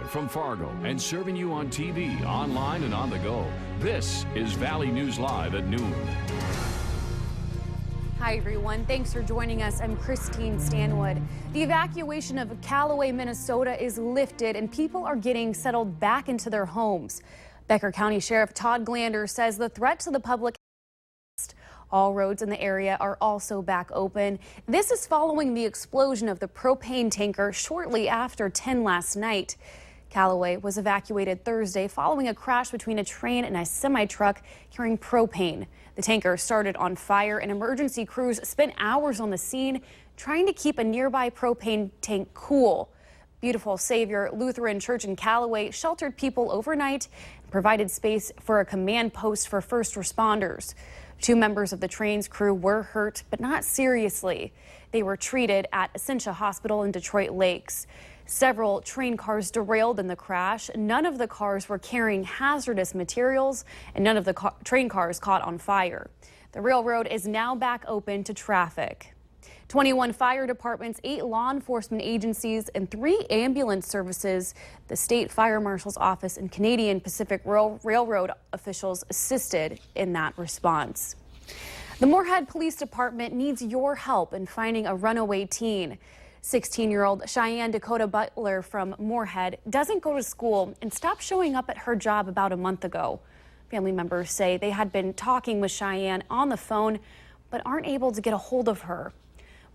from Fargo and serving you on TV, online, and on the go. This is Valley News Live at noon. Hi, everyone. Thanks for joining us. I'm Christine Stanwood. The evacuation of Callaway, Minnesota is lifted and people are getting settled back into their homes. Becker County Sheriff Todd Glander says the threat to the public. All roads in the area are also back open. This is following the explosion of the propane tanker shortly after 10 last night. Callaway was evacuated Thursday following a crash between a train and a semi-truck carrying propane. The tanker started on fire and emergency crews spent hours on the scene trying to keep a nearby propane tank cool. Beautiful Savior Lutheran Church in Callaway sheltered people overnight and provided space for a command post for first responders. 2 members of the train's crew were hurt, but not seriously. They were treated at Essentia Hospital in Detroit Lakes. Several train cars derailed in the crash. None of the cars were carrying hazardous materials, and none of the train cars caught on fire. The railroad is now back open to traffic. 21 fire departments, 8 law enforcement agencies, and 3 ambulance services. The state fire marshal's office and Canadian Pacific Railroad officials assisted in that response. The Moorhead Police Department needs your help in finding a runaway teen. 16-year-old Cheyenne Dakota Butler from Moorhead doesn't go to school and stopped showing up at her job about a month ago. Family members say they had been talking with Cheyenne on the phone but aren't able to get a hold of her.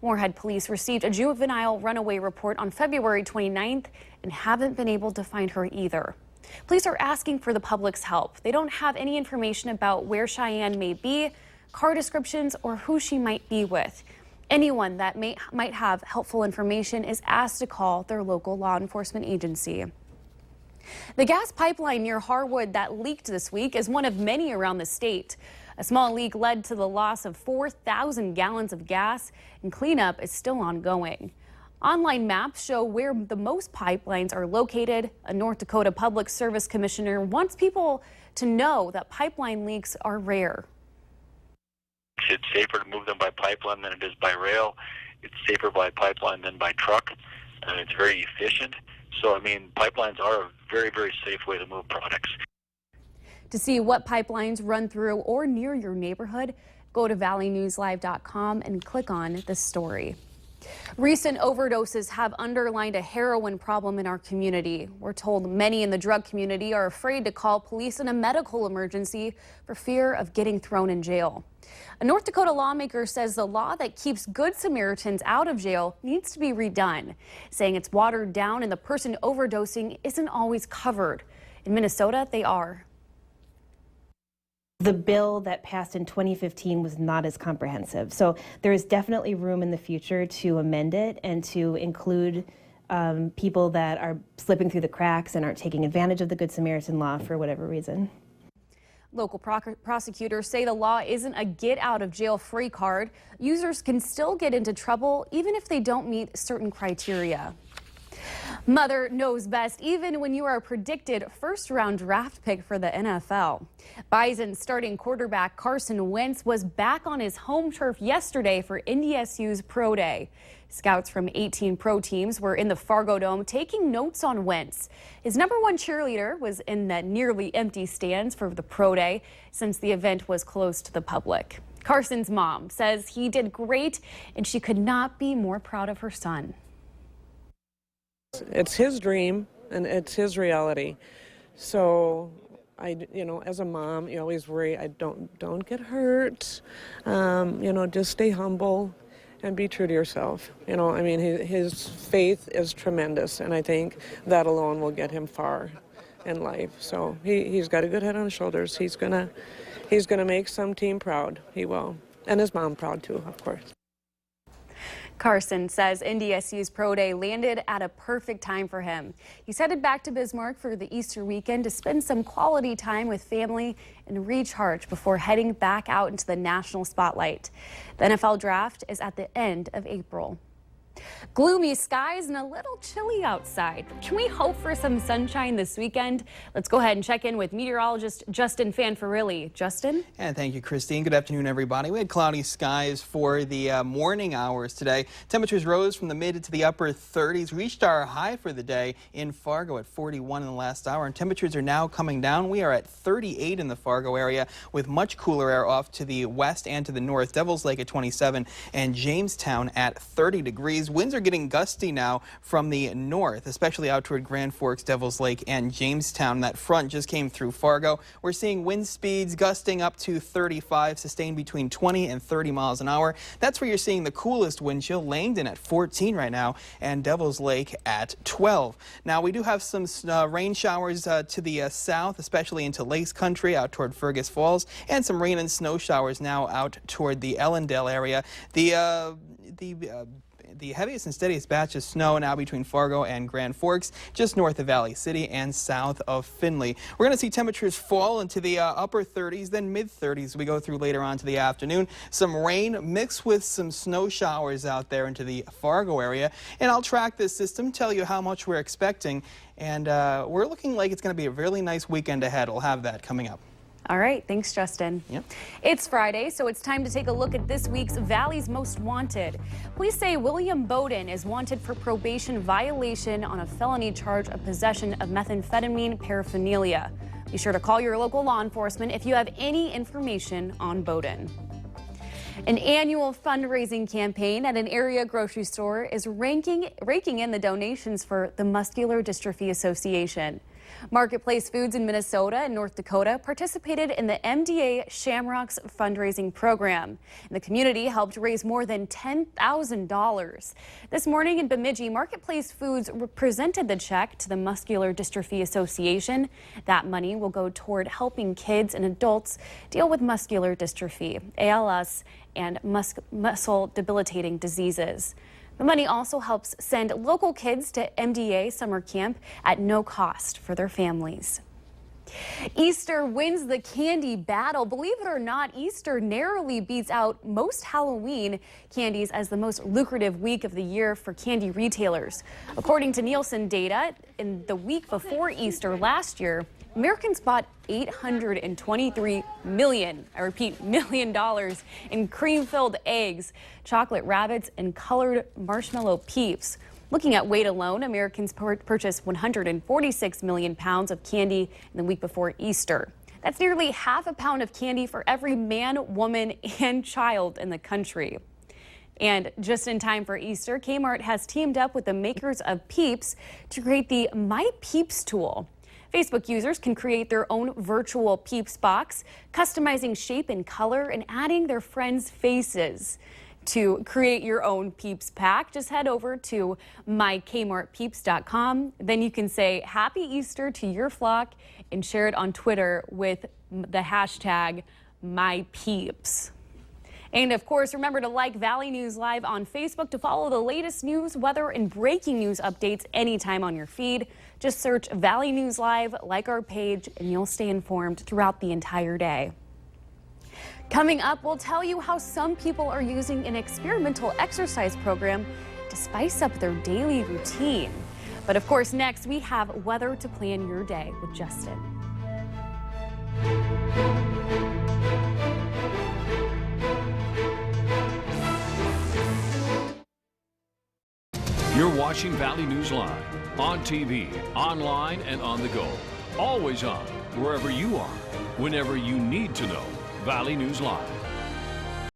Moorhead police received a juvenile runaway report on February 29th and haven't been able to find her either. Police are asking for the public's help. They don't have any information about where Cheyenne may be, car descriptions, or who she might be with. Anyone that might have helpful information is asked to call their local law enforcement agency. The gas pipeline near Harwood that leaked this week is one of many around the state. A small leak led to the loss of 4,000 gallons of gas, and cleanup is still ongoing. Online maps show where the most pipelines are located. A North Dakota Public Service Commissioner wants people to know that pipeline leaks are rare. It's safer to move them by pipeline than it is by rail. It's safer by pipeline than by truck, and it's very efficient. So, I mean, pipelines are a very, very safe way to move products. To see what pipelines run through or near your neighborhood, go to valleynewslive.com and click on this story. Recent overdoses have underlined a heroin problem in our community. We're told many in the drug community are afraid to call police in a medical emergency for fear of getting thrown in jail. A North Dakota lawmaker says the law that keeps Good Samaritans out of jail needs to be redone, saying it's watered down and the person overdosing isn't always covered. In Minnesota, they are. The bill that passed in 2015 was not as comprehensive. So there is definitely room in the future to amend it and to include people that are slipping through the cracks and aren't taking advantage of the Good Samaritan law for whatever reason. Local prosecutors say the law isn't a get out of jail free card. Users can still get into trouble even if they don't meet certain criteria. Mother knows best even when you are a predicted first-round draft pick for the NFL. Bison starting quarterback Carson Wentz was back on his home turf yesterday for NDSU's Pro Day. Scouts from 18 pro teams were in the Fargo Dome taking notes on Wentz. His #1 cheerleader was in the nearly empty stands for the Pro Day since the event was closed to the public. Carson's mom says he did great and she could not be more proud of her son. It's his dream and it's his reality. So as a mom, you always worry, don't get hurt. Just stay humble and be true to yourself. His faith is tremendous, and I think that alone will get him far in life. So he's got a good head on his shoulders. He's gonna make some team proud. He will, and his mom proud too, of course. Carson says NDSU's Pro Day landed at a perfect time for him. He's headed back to Bismarck for the Easter weekend to spend some quality time with family and recharge before heading back out into the national spotlight. The NFL draft is at the end of April. Gloomy skies and a little chilly outside. Can we hope for some sunshine this weekend? Let's go ahead and check in with meteorologist Justin Fanfarilli. Justin? And thank you, Christine. Good afternoon, everybody. We had cloudy skies for the morning hours today. Temperatures rose from the mid to the upper 30s, reached our high for the day in Fargo at 41 in the last hour, and temperatures are now coming down. We are at 38 in the Fargo area with much cooler air off to the west and to the north. Devils Lake at 27 and Jamestown at 30 degrees. Winds are getting gusty now from the north, especially out toward Grand Forks, Devils Lake, and Jamestown. That front just came through Fargo. We're seeing wind speeds gusting up to 35, sustained between 20 and 30 miles an hour. That's where you're seeing the coolest wind chill. Langdon at 14 right now, and Devils Lake at 12. Now, we do have some rain showers to the south, especially into Lakes Country out toward Fergus Falls, and some rain and snow showers now out toward the Ellendale area. The heaviest and steadiest batch of snow now between Fargo and Grand Forks, just north of Valley City and south of Findlay. We're going to see temperatures fall into the upper 30s, then mid-30s as we go through later on to the afternoon. Some rain mixed with some snow showers out there into the Fargo area. And I'll track this system, tell you how much we're expecting. And we're looking like it's going to be a really nice weekend ahead. We'll have that coming up. All right. Thanks, Justin. Yep. It's Friday, so it's time to take a look at this week's Valley's Most Wanted. Police say William Bowden is wanted for probation violation on a felony charge of possession of methamphetamine paraphernalia. Be sure to call your local law enforcement if you have any information on Bowden. An annual fundraising campaign at an area grocery store is raking in the donations for the Muscular Dystrophy Association. Marketplace Foods in Minnesota and North Dakota participated in the MDA Shamrocks fundraising program. And the community helped raise more than $10,000. This morning in Bemidji, Marketplace Foods presented the check to the Muscular Dystrophy Association. That money will go toward helping kids and adults deal with muscular dystrophy, ALS, and muscle debilitating diseases. The money also helps send local kids to MDA summer camp at no cost for their families. Easter wins the candy battle. Believe it or not, Easter narrowly beats out most Halloween candies as the most lucrative week of the year for candy retailers. According to Nielsen data, in the week before Easter last year, Americans bought $823 million, I repeat, $1 million in cream-filled eggs, chocolate rabbits, and colored marshmallow peeps. Looking at weight alone, Americans purchased 146 million pounds of candy in the week before Easter. That's nearly half a pound of candy for every man, woman, and child in the country. And just in time for Easter, Kmart has teamed up with the makers of Peeps to create the My Peeps tool. Facebook users can create their own virtual Peeps box, customizing shape and color and adding their friends' faces. To create your own Peeps pack, just head over to mykmartpeeps.com. Then you can say Happy Easter to your flock and share it on Twitter with the hashtag MyPeeps. And of course, remember to like Valley News Live on Facebook to follow the latest news, weather, and breaking news updates anytime on your feed. Just search Valley News Live, like our page, and you'll stay informed throughout the entire day. Coming up, we'll tell you how some people are using an experimental exercise program to spice up their daily routine. But of course, next we have weather to plan your day with Justin. You're watching Valley News Live on TV, online, and on the go. Always on, wherever you are, whenever you need to know. Valley News Live.